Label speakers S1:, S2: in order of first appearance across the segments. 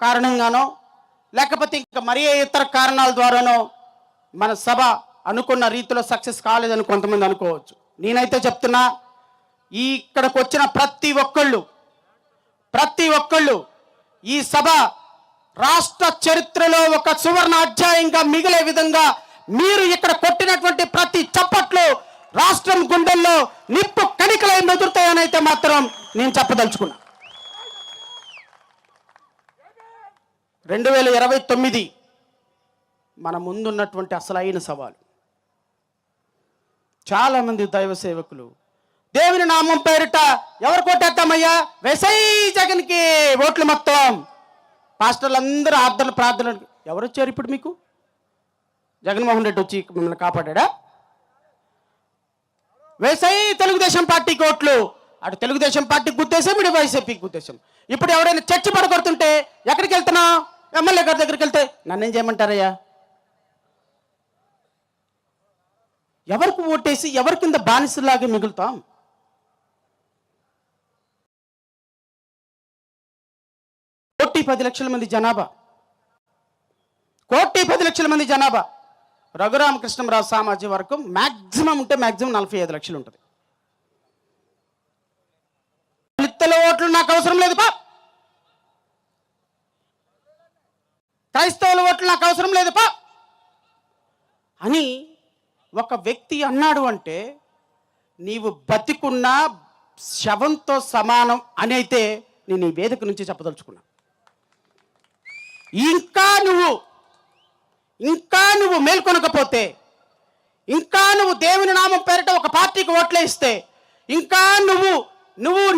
S1: కారణంగానో లేకపోతే ఇంకా మరీ ఇతర కారణాల ద్వారానో మన సభ అనుకున్న రీతిలో సక్సెస్ కాలేదని కొంతమంది అనుకోవచ్చు. నేనైతే చెప్తున్నా, ఇక్కడికి వచ్చిన ప్రతి ఒక్కళ్ళు ఈ సభ రాష్ట్ర చరిత్రలో ఒక సువర్ణ అధ్యాయంగా మిగిలే విధంగా మీరు ఇక్కడ కొట్టినటువంటి ప్రతి చప్పట్లు రాష్ట్రం గుండెల్లో నిప్పు కణికలై మెదురుతాయని అయితే మాత్రం నేను చెప్పదలుచుకున్నా. 2029 మన ముందున్నటువంటి అసలైన సవాలు. చాలామంది దైవ సేవకులు దేవుని నామం పేరిట ఎవరు కొట్టేద్దామయ్యా, వేసై జగన్కి ఓట్లు మొత్తం, పాస్టర్లు అందరూ ప్రార్థన ఎవరు వచ్చారు ఇప్పుడు మీకు? జగన్మోహన్ రెడ్డి వచ్చి మిమ్మల్ని కాపాడా? వేసై తెలుగుదేశం పార్టీకి ఓట్లు, అటు తెలుగుదేశం పార్టీకి గుద్దేశం, ఇటు వైసీపీకి గుద్దేశం. ఇప్పుడు ఎవరైనా చర్చ పడగొడుతుంటే ఎక్కడికి వెళ్తున్నావు? ఎమ్మెల్యే గారి దగ్గరికి వెళ్తే నన్నేం చేయమంటారయ్యా? ఎవరికి ఓటేసి ఎవరి కింద బానిసలాగే మిగులుతాం? కోటి 10 లక్షల మంది జనాభా. రఘురామకృష్ణరాజు సామాజిక వర్గం మ్యాక్సిమం ఉంటే మ్యాక్సిమం 45 లక్షలు ఉంటుంది. దళితుల ఓట్లు నాకు అవసరం లేదు పా, క్రైస్తవుల ఓట్లు నాకు అవసరం లేదు పా అని ఒక వ్యక్తి అన్నాడు అంటే నీవు బతికున్నా శవంతో సమానం అని అయితే నేను ఈ వేదిక నుంచి చెప్పదలుచుకున్నా. ఇంకా నువ్వు మేల్కొనకపోతే, ఇంకా నువ్వు దేవుని నామం పేరిట ఒక పార్టీకి ఓట్లే ఇస్తే, ఇంకా నువ్వు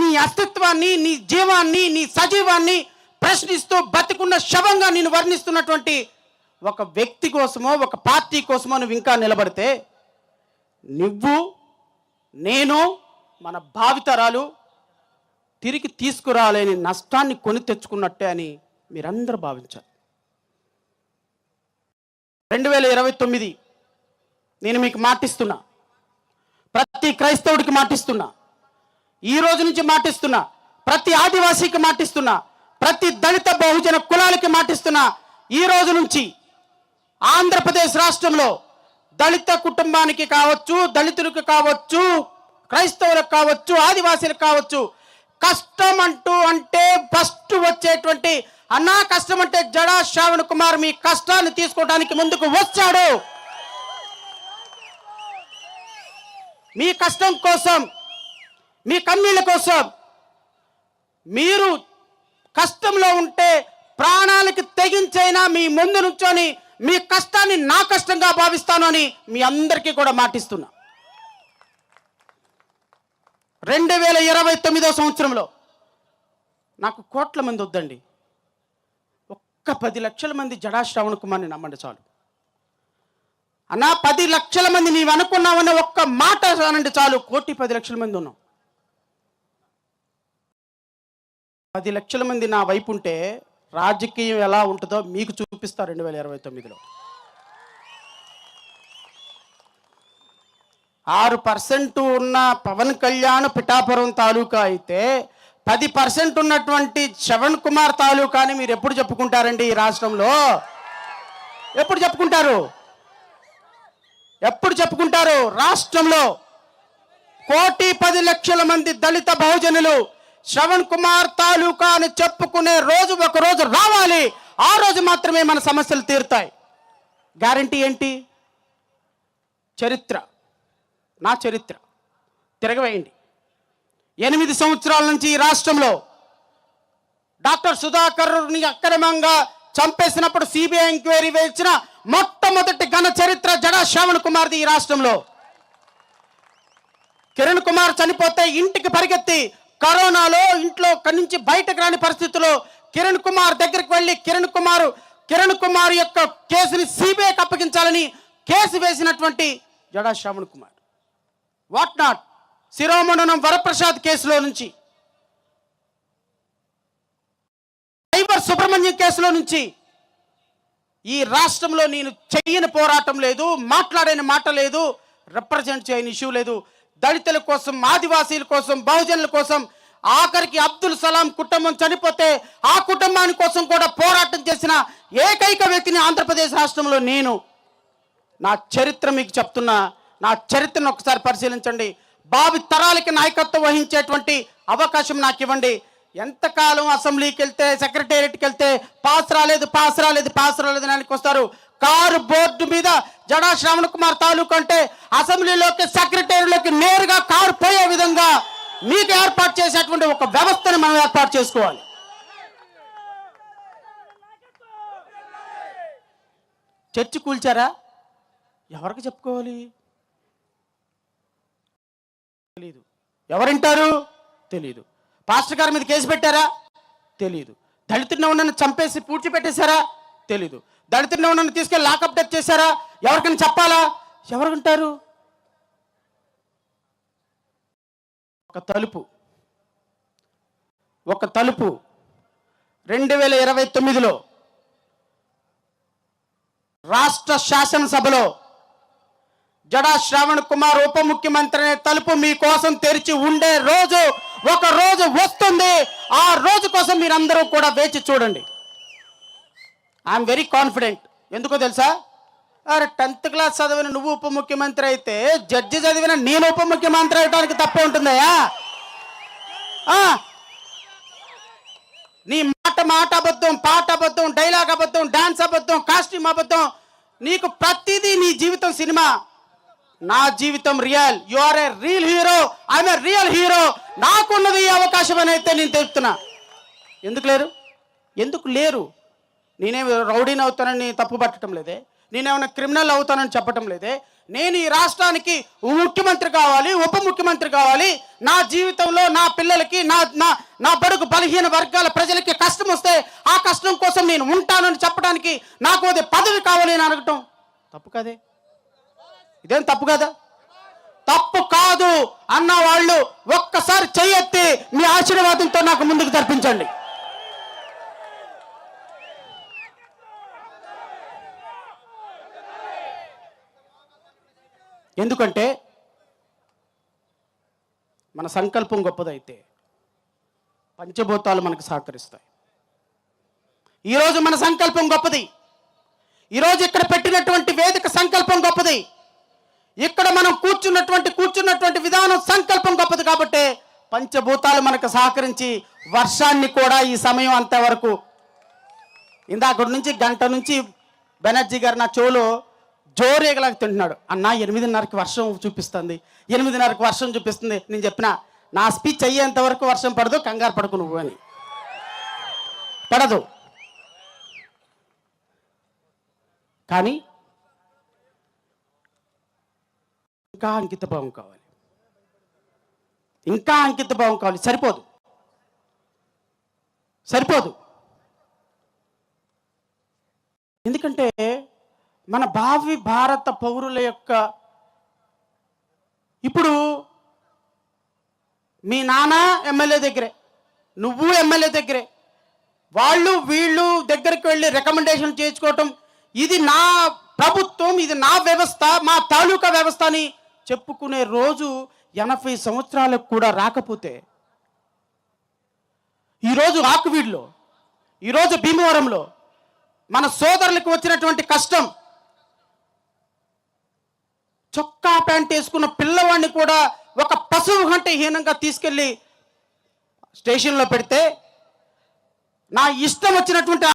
S1: నీ అస్తిత్వాన్ని, నీ జీవాన్ని, నీ సజీవాన్ని ప్రశ్నిస్తూ బతికున్న శవంగా నేను వర్ణిస్తున్నటువంటి ఒక వ్యక్తి కోసమో ఒక పార్టీ కోసమో నువ్వు ఇంకా నిలబడితే నేను మన భావితరాలు తిరిగి తీసుకురాలేని నష్టాన్ని కొని తెచ్చుకున్నట్టే అని మీరందరూ భావించాలి. 2029 నేను మీకు మాటిస్తున్నా, ప్రతి క్రైస్తవుడికి మాటిస్తున్నా, ఈ రోజు నుంచి మాటిస్తున్నా, ప్రతి ఆదివాసీకి మాటిస్తున్నా, ప్రతి దళిత బహుజన కులాలకి మాటిస్తున్నా. ఈ రోజు నుంచి ఆంధ్రప్రదేశ్ రాష్ట్రంలో దళిత కుటుంబానికి కావచ్చు, దళితులకు కావచ్చు, క్రైస్తవులకు కావచ్చు, ఆదివాసీలకు కావచ్చు, కష్టం అంటే ఫస్ట్ వచ్చేటువంటి అన్నా కష్టం అంటే జడా శ్రావణ్ కుమార్ మీ కష్టాన్ని తీసుకోవడానికి ముందుకు వచ్చాడు. మీ కష్టం కోసం, మీ కన్నీళ్ళ కోసం, మీరు కష్టంలో ఉంటే ప్రాణాలకి తెగించైనా మీ ముందు నుంచొని మీ కష్టాన్ని నా కష్టంగా భావిస్తాను అని మీ అందరికీ కూడా మాటిస్తున్నా. 2029 సంవత్సరంలో నాకు కోట్ల మంది వద్దండి, ఒక్క 10 లక్షల మంది జడా శ్రావణ్ కుమార్ని నమ్మండి చాలు. అన్నా 10 లక్షల మంది నీవు అనుకున్నావని ఒక్క మాట అనండి చాలు. 1,10,00,000 మంది ఉన్నాం. 10 లక్షల మంది నా వైపు ఉంటే రాజకీయం ఎలా ఉంటుందో మీకు చూపిస్తా 2029లో. 6% ఉన్న పవన్ కళ్యాణ్ పిఠాపురం తాలూకా అయితే 10% ఉన్నటువంటి శ్రవణ్ కుమార్ తాలూకాని మీరు ఎప్పుడు చెప్పుకుంటారండి? ఈ రాష్ట్రంలో ఎప్పుడు చెప్పుకుంటారు? రాష్ట్రంలో 1,10,00,000 మంది దళిత బహుజనులు శ్రవణ్ కుమార్ తాలూకా అని చెప్పుకునే రోజు ఒక రోజు రావాలి. ఆ రోజు మాత్రమే మన సమస్యలు తీరుతాయి. గ్యారంటీ ఏంటి? నా చరిత్ర తిరగవేయండి. 8 సంవత్సరాల నుంచి ఈ రాష్ట్రంలో డాక్టర్ సుధాకర్ని అక్రమంగా చంపేసినప్పుడు సిబిఐ ఎంక్వైరీ వేసిన మొట్టమొదటి ఘన చరిత్ర జడా శ్రావణ్ కుమార్ది ఈ రాష్ట్రంలో. కిరణ్ కుమార్ చనిపోతే ఇంటికి పరిగెత్తి కరోనాలో ఇంట్లో నుంచి బయటకు రాని పరిస్థితుల్లో కిరణ్ కుమార్ దగ్గరికి వెళ్ళి కిరణ్ కుమార్ యొక్క కేసుని సిబిఐకి అప్పగించాలని కేసు వేసినటువంటి జడా శ్రావణ్ కుమార్. వాట్ నాట్ శిరోమండనం వరప్రసాద్ కేసులో నుంచి, సైబర్ సుబ్రహ్మణ్యం కేసులో నుంచి ఈ రాష్ట్రంలో నేను చెయ్యని పోరాటం లేదు, మాట్లాడని మాట లేదు, రిప్రజెంట్ చేయని ఇష్యూ లేదు. దళితుల కోసం, ఆదివాసీల కోసం, బహుజనుల కోసం ఆఖరికి అబ్దుల్ సలాం కుటుంబం చనిపోతే ఆ కుటుంబాని కోసం కూడా పోరాటం చేసిన ఏకైక వ్యక్తిని ఆంధ్రప్రదేశ్ రాష్ట్రంలో నేను. నా చరిత్ర మీకు చెప్తున్నా, నా చరిత్రను ఒకసారి పరిశీలించండి. భావి తరాలకి నాయకత్వం వహించేటువంటి అవకాశం నాకు ఇవ్వండి. ఎంతకాలం అసెంబ్లీకి వెళ్తే, సెక్రటేరియట్కి వెళ్తే పాస్ రాలేదు అని వస్తారు. కారు బోర్డు మీద జడా శ్రావణ్ కుమార్ తాలూకు అంటే అసెంబ్లీలోకి, సెక్రటేరియట్లోకి నేరుగా కారు పోయే విధంగా మీకు ఏర్పాటు చేసేటువంటి ఒక వ్యవస్థను మనం ఏర్పాటు చేసుకోవాలి. చర్చి కూల్చారా? ఎవరికి చెప్పుకోవాలి? తెలీదు. ఎవరింటారు? తెలీదు. పాస్టర్ గారి మీద కేసు పెట్టారా? తెలీదు. దళితుడిని ఉన్నను చంపేసి పూడ్చిపెట్టేశారా? తెలీదు. దళితుడిని ఉన్నను తీసుకెళ్ళి లాకప్ డెత్ చేశారా? ఎవరికైనా చెప్పాలా? ఎవరుంటారు? ఒక తలుపు 2029లో రాష్ట్ర శాసనసభలో జడా శ్రావణ్ కుమార్ ఉప ముఖ్యమంత్రి అనే తలుపు మీకోసం తెరిచి ఉండే రోజు, ఒక రోజు వస్తుంది. ఆ రోజు కోసం మీరందరూ కూడా వేచి చూడండి. I'm very confident. ఎందుకో తెలుసా? అరే 10th క్లాస్ చదివిన నువ్వు ఉప ముఖ్యమంత్రి అయితే, జడ్జి చదివిన నేను ఉప ముఖ్యమంత్రి అవడానికి తప్పే ఉంటుందయ్యా? నీ మాట అబద్ధం, పాట అబద్ధం, డైలాగ్ అబద్ధం, డాన్స్ అబద్ధం, కాస్ట్యూమ్ అబద్ధం. నీకు ప్రతిదీ నీ జీవితం సినిమా, నా జీవితం real. You are a real hero, I'm a real hero. నాకున్నది ఈ అవకాశం అని అయితే నేను తెలుపుతున్నా. ఎందుకు లేరు? నేనేమి రౌడీని అవుతానని తప్పు పట్టడం లేదే, నేనేమైనా క్రిమినల్ అవుతానని చెప్పటం లేదే. నేను ఈ రాష్ట్రానికి ముఖ్యమంత్రి కావాలి, ఉప ముఖ్యమంత్రి కావాలి. నా జీవితంలో నా పిల్లలకి, నా బడుగు బలహీన వర్గాల ప్రజలకి కష్టం వస్తే ఆ కష్టం కోసం నేను ఉంటానని చెప్పడానికి నాకు అది పదవి కావాలి అని అడగటం తప్పు కాదే? ఇదేం తప్పు కదా? తప్పు కాదు అన్న వాళ్ళు ఒక్కసారి చెయ్యెత్తి మీ ఆశీర్వాదంతో నాకు ముందుకు తర్పించండి. ఎందుకంటే మన సంకల్పం గొప్పదైతే పంచభూతాలు మనకు సహకరిస్తాయి. ఈరోజు మన సంకల్పం గొప్పది. ఈరోజు ఇక్కడ పెట్టినటువంటి వేదిక సంకల్పం గొప్పది. ఇక్కడ మనం కూర్చున్నటువంటి విధానం సంకల్పం గొప్పది. కాబట్టి పంచభూతాలు మనకు సహకరించి వర్షాన్ని కూడా ఈ సమయం అంతవరకు, ఇందాక నుంచి గంట నుంచి బెనర్జీ గారు నా చెవులో జోరేగలాగా తింటున్నాడు. అన్న 8:30కి వర్షం చూపిస్తుంది, 8:30కి వర్షం చూపిస్తుంది. నేను చెప్పిన నా స్పీచ్ అయ్యేంత వరకు వర్షం పడదు, కంగారు పడకు నువ్వు అని. పడదు. కానీ ఇంకా అంకిత భావం కావాలి. సరిపోదు. ఎందుకంటే మన భావి భారత పౌరుల యొక్క, ఇప్పుడు మీ నాన్న ఎమ్మెల్యే దగ్గరే, నువ్వు ఎమ్మెల్యే దగ్గరే, వాళ్ళు వీళ్ళు దగ్గరికి వెళ్ళి రికమెండేషన్ చేయించుకోవటం, ఇది నా ప్రభుత్వం, ఇది నా వ్యవస్థ, మా తాలూకా వ్యవస్థ అని చెప్పుకునే రోజు 80 సంవత్సరాలకు కూడా రాకపోతే, ఈరోజు ఆకువీడులో, ఈరోజు భీమవరంలో మన సోదరులకు వచ్చినటువంటి కష్టం, చొక్కా ప్యాంట్ వేసుకున్న పిల్లవాడిని కూడా ఒక పశువు కంటే హీనంగా తీసుకెళ్ళి స్టేషన్లో పెడితే, నా ఇష్టం వచ్చినటువంటి